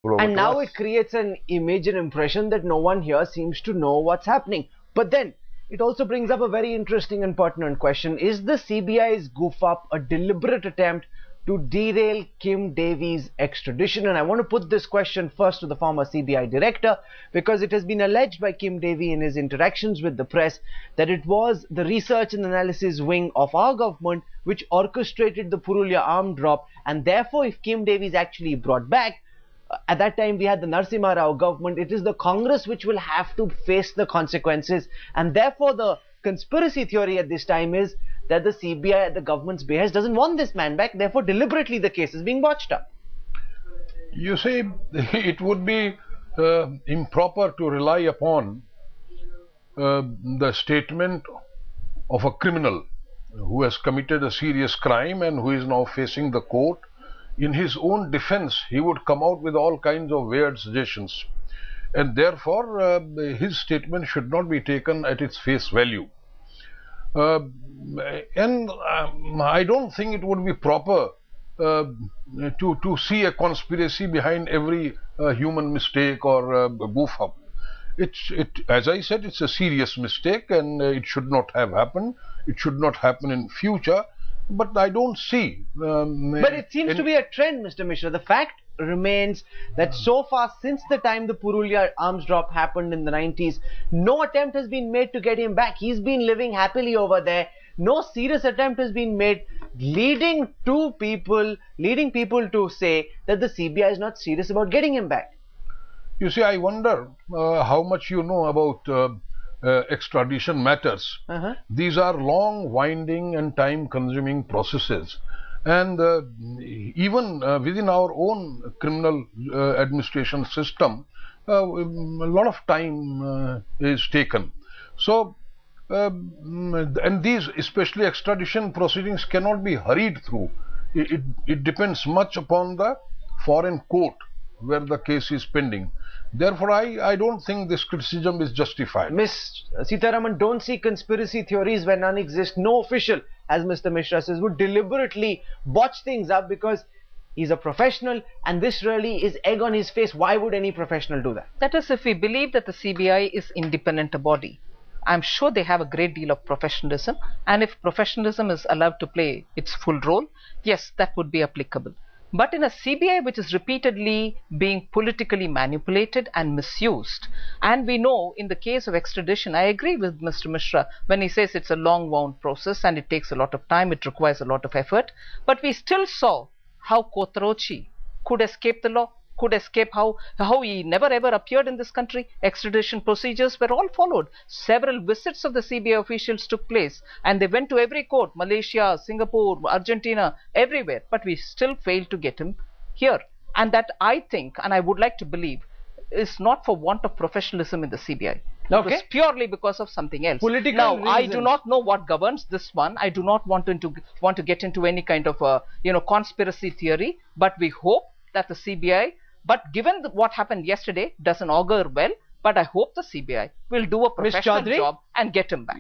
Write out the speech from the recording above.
And now it creates an image and impression that no one here seems to know what's happening. But then it also brings up a very interesting and pertinent question. Is the CBI's goof up a deliberate attempt to derail Kim Davies' extradition? And I want to put this question first to the former CBI director, because it has been alleged by Kim Davies in his interactions with the press that it was the research and analysis wing of our government which orchestrated the Purulia arm drop, and therefore if Kim Davies actually brought back, at that time we had the Narasimha Rao government, it is the Congress which will have to face the consequences, and therefore the conspiracy theory at this time is that the CBI at the government's behest doesn't want this man back, therefore deliberately the case is being botched up. You see, it would be improper to rely upon the statement of a criminal who has committed a serious crime and who is now facing the court. In his own defense, he would come out with all kinds of weird suggestions, and therefore his statement should not be taken at its face value. I don't think it would be proper to see a conspiracy behind every human mistake or goof up. As I said, it's a serious mistake, and it should not have happened. It should not happen in future. But I don't see. But it seems to be a trend, Mr. Mishra. The fact remains that so far, since the time the Purulia arms drop happened in the 90s, no attempt has been made to get him back. He's been living happily over there. No serious attempt has been made, leading people to say that the CBI is not serious about getting him back. You see, I wonder how much you know about extradition matters. These are long, winding and time-consuming processes, and even within our own criminal administration system, a lot of time is taken. So, and these, especially extradition proceedings, cannot be hurried through. It depends much upon the foreign court where the case is pending. Therefore, I don't think this criticism is justified. Ms. Sitaraman, don't see conspiracy theories where none exist. No official, as Mr. Mishra says, would deliberately botch things up because he's a professional, and this really is egg on his face. Why would any professional do that? That is, if we believe that the CBI is independent a body, I'm sure they have a great deal of professionalism, and if professionalism is allowed to play its full role, yes, that would be applicable. But in a CBI which is repeatedly being politically manipulated and misused, and we know in the case of extradition, I agree with Mr. Mishra when he says it's a long wound process and it takes a lot of time, it requires a lot of effort, but we still saw how Kotarochi could escape the law, could escape, how he never ever appeared in this country. Extradition procedures were all followed. Several visits of the CBI officials took place, and they went to every court, Malaysia, Singapore, Argentina, everywhere, but we still failed to get him here. And that, I think, and I would like to believe, is not for want of professionalism in the CBI. Okay. It was purely because of something else. Political now, reasons. I do not know what governs this one. I do not want to get into any kind of conspiracy theory, but we hope that the CBI, but given what happened yesterday, doesn't augur well, but I hope the CBI will do a professional job and get him back.